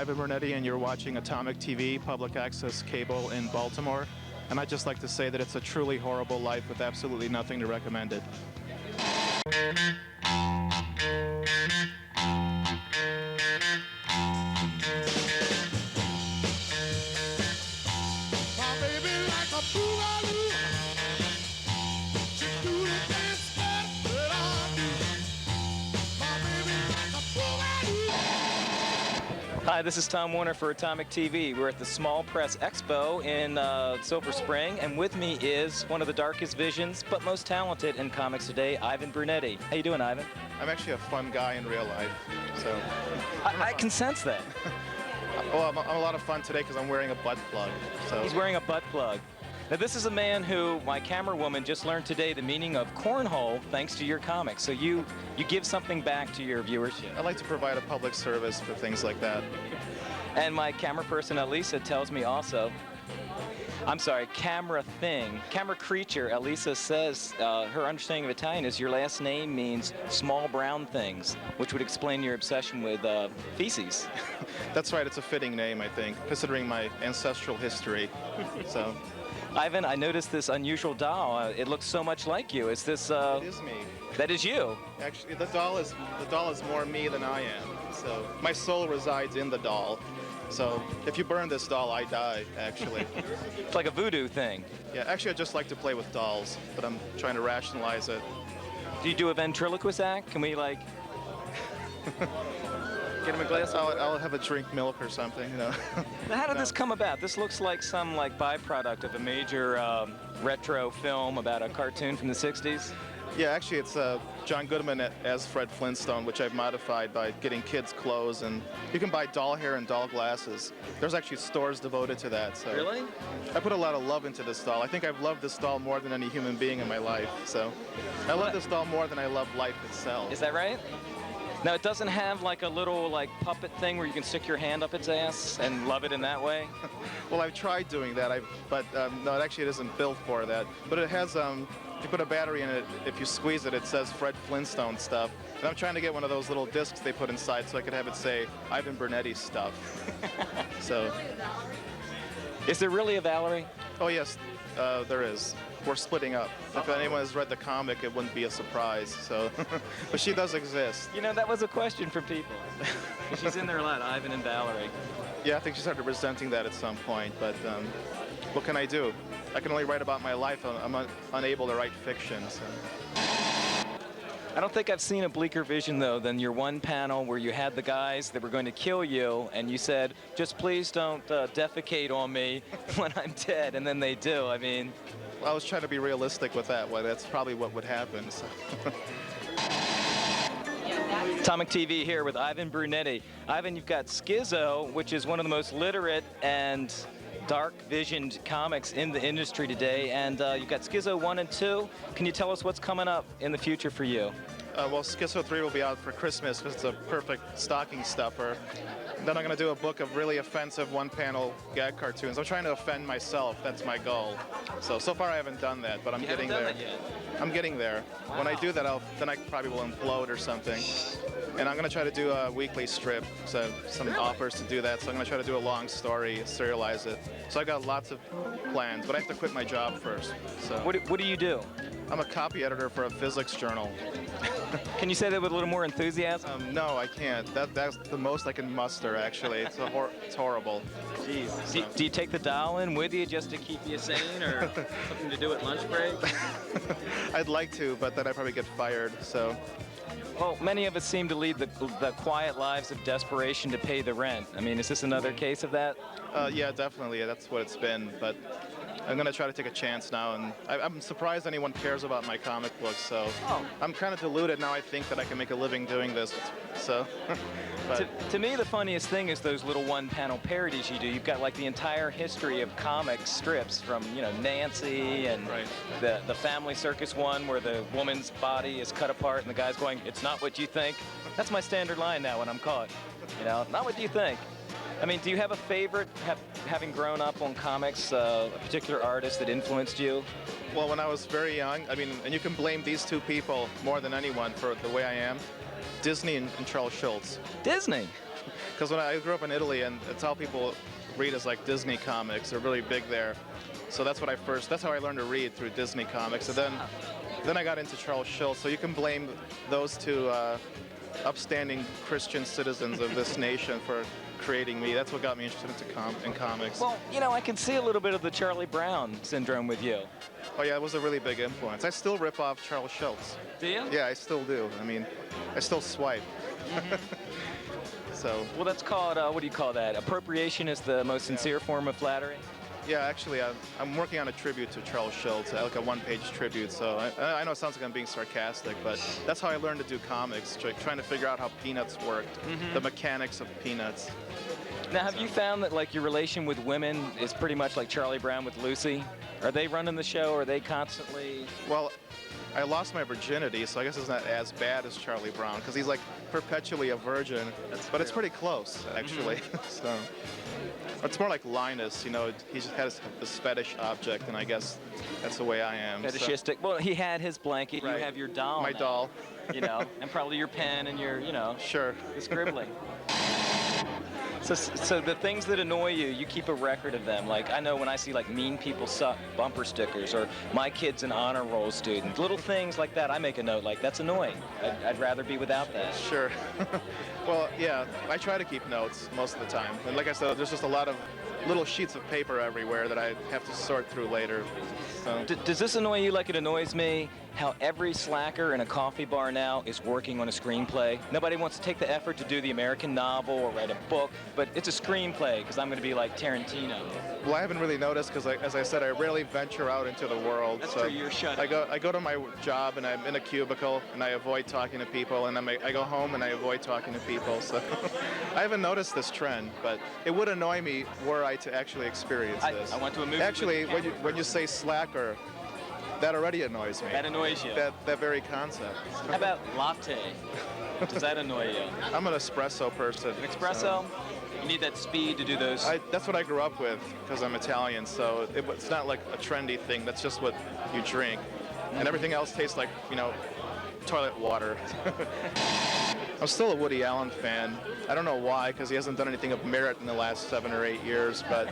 Ivan Brunetti, and you're watching Atomic TV, public access cable in Baltimore. And I'd just like to say that it's a truly horrible life with absolutely nothing to recommend it. Hi, this is Tom Warner for Atomic TV. We're at the Small Press Expo in Silver Spring, and with me is one of the darkest visions, but most talented in comics today, Ivan Brunetti. How you doing, Ivan? I'm actually a fun guy in real life, so... I can sense that. Well, I'm a lot of fun today because I'm wearing a butt plug, so... He's wearing a butt plug. Now, this is a man who, my camera woman, just learned today the meaning of cornhole thanks to your comics. So you give something back to your viewership. I like to provide a public service for things like that. And my camera person, Elisa, tells me also, I'm sorry, camera creature, Elisa says her understanding of Italian is your last name means small brown things, which would explain your obsession with feces. That's right, it's a fitting name, I think, considering my ancestral history, so... Ivan, I noticed this unusual doll. It looks so much like you. Is this? It is me. That is you. Actually, the doll is more me than I am. So my soul resides in the doll. So if you burn this doll, I die. Actually. It's like a voodoo thing. Yeah. Actually, I just like to play with dolls, but I'm trying to rationalize it. Do you do a ventriloquist act? Can we like? Get him a glass? I'll have a drink milk or something, you know. Now, how did this come about? This looks like some byproduct of a major retro film about a cartoon from the 60s. Yeah, actually it's John Goodman as Fred Flintstone, which I've modified by getting kids clothes, and you can buy doll hair and doll glasses. There's actually stores devoted to that. So really? I put a lot of love into this doll. I think I've loved this doll more than any human being in my life. So I love this doll more than I love life itself. Is that right? Now, it doesn't have like a little puppet thing where you can stick your hand up its ass and love it in that way? Well, I've tried doing that, but no, it isn't built for that. But it has, if you put a battery in it, if you squeeze it, it says Fred Flintstone stuff. And I'm trying to get one of those little discs they put inside so I could have it say Ivan Brunetti stuff. So. Is there really a Valerie? Oh, yes, there is. We're splitting up. If anyone has read the comic, it wouldn't be a surprise. So, but she does exist. You know, that was a question from people. She's in there a lot, Ivan and Valerie. Yeah, I think she started resenting that at some point. But what can I do? I can only write about my life. I'm unable to write fiction. So. I don't think I've seen a bleaker vision, though, than your one panel where you had the guys that were going to kill you, and you said, just please don't defecate on me when I'm dead, and then they do. I mean... Well, I was trying to be realistic with that. Well, that's probably what would happen. So. Atomic TV here with Ivan Brunetti. Ivan, you've got Schizo, which is one of the most literate and dark-visioned comics in the industry today, and you've got Schizo 1 and 2. Can you tell us what's coming up in the future for you? Well, Schizo 3 will be out for Christmas because it's a perfect stocking stuffer. Then I'm going to do a book of really offensive one-panel gag cartoons. I'm trying to offend myself. That's my goal. So far I haven't done that, but I'm getting there. That yet. I'm getting there. Wow. When I do that, then I probably will implode or something. And I'm going to try to do a weekly strip, so some offers to do that. So I'm going to try to do a long story, serialize it. So I got lots of plans, but I have to quit my job first. So what do you do? I'm a copy editor for a physics journal. Can you say that with a little more enthusiasm? No, I can't. That's the most I can muster, actually. It's horrible. Jeez. So. Do you take the doll in with you just to keep you sane, or something to do at lunch break? I'd like to, but then I'd probably get fired, so... Well, many of us seem to lead the quiet lives of desperation to pay the rent. I mean, is this another case of that? Yeah, definitely. That's what it's been, but... I'm going to try to take a chance now, and I'm surprised anyone cares about my comic books, so I'm kind of deluded now. I think that I can make a living doing this, so... to me, the funniest thing is those little one-panel parodies you do. You've got like the entire history of comic strips from, you know, Nancy and the Family Circus one where the woman's body is cut apart and the guy's going, "It's not what you think." That's my standard line now when I'm caught. You know, not what you think. I mean, do you have a favorite, having grown up on comics, a particular artist that influenced you? Well, when I was very young, I mean, and you can blame these two people more than anyone for the way I am, Disney and Charles Schultz. Disney? because when I grew up in Italy, and it's how people read is like Disney comics. They're really big there. So that's how I learned to read, through Disney comics. And then I got into Charles Schulz. So you can blame those two upstanding Christian citizens of this nation for creating me. That's what got me interested in comics. Well, you know, I can see a little bit of the Charlie Brown syndrome with you. Oh yeah, it was a really big influence. I still rip off Charles Schulz. Do you? Yeah, I still do. I mean, I still swipe. So. Well, that's called, what do you call that? Appropriation is the most sincere form of flattery? Yeah, actually, I'm working on a tribute to Charles Schulz, like a one-page tribute. So I know it sounds like I'm being sarcastic, but that's how I learned to do comics, trying to figure out how Peanuts worked, the mechanics of Peanuts. Now, have you found that, like, your relation with women is pretty much like Charlie Brown with Lucy? Are they running the show? Are they constantly... Well, I lost my virginity, so I guess it's not as bad as Charlie Brown, because he's like perpetually a virgin. But it's pretty close, actually. So it's more like Linus, you know. He just has this fetish object, and I guess that's the way I am. Fetishistic. So. Well, he had his blanket. Right. You have your doll. My now, doll. You know, and probably your pen and your, you know. Sure. The scribbling. So the things that annoy you, you keep a record of them. Like, I know when I see, like, mean people suck bumper stickers, or my kid's an honor roll student, little things like that, I make a note, like, that's annoying. I'd rather be without that. Sure. Well, yeah, I try to keep notes most of the time. And like I said, there's just a lot of little sheets of paper everywhere that I have to sort through later. So. Does this annoy you like it annoys me? How every slacker in a coffee bar now is working on a screenplay. Nobody wants to take the effort to do the American novel or write a book, but it's a screenplay because I'm going to be like Tarantino. Well, I haven't really noticed because, as I said, I rarely venture out into the world. That's so true, you're shut I go to my job and I'm in a cubicle and I avoid talking to people, and I go home and I avoid talking to people. So I haven't noticed this trend, but it would annoy me were I to actually experience this. I went to a movie. Actually, when you say slacker, that already annoys me. That annoys you. That very concept. How about latte? Does that annoy you? I'm an espresso person. An espresso? So. You need that speed to do those. That's what I grew up with because I'm Italian, so it's not like a trendy thing. That's just what you drink. And everything else tastes like, you know, toilet water. I'm still a Woody Allen fan. I don't know why, because he hasn't done anything of merit in the last 7 or 8 years, but,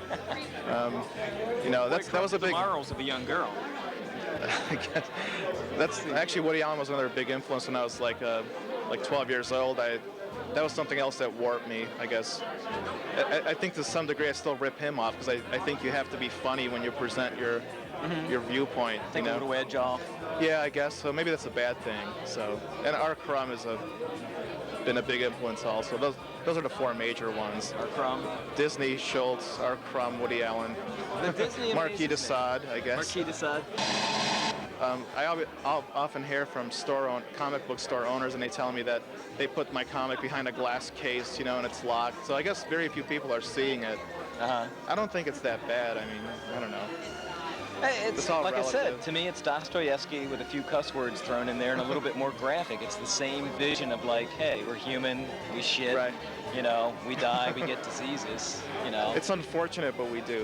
you know, that was a big... The morals of a young girl. I guess. That's actually, Woody Allen was another big influence when I was like 12 years old. That was something else that warped me, I guess. I think to some degree I still rip him off because I think you have to be funny when you present your viewpoint. Take a little edge off. Yeah, I guess. So maybe that's a bad thing. So, and R. Crumb has been a big influence also. Those are the 4 major ones. R. Crumb. Disney, Schulz, R. Crumb, Woody Allen. The Disney Marquis de Sade, I guess. Marquis de Sade. I'll often hear from comic book store owners, and they tell me that they put my comic behind a glass case, you know, and it's locked. So I guess very few people are seeing it. I don't think it's that bad. I mean, I don't know. It's like relative. I said, to me, it's Dostoevsky with a few cuss words thrown in there and a little bit more graphic. It's the same vision of like, hey, we're human, we shit, right. You know, we die, we get diseases, you know. It's unfortunate, but we do.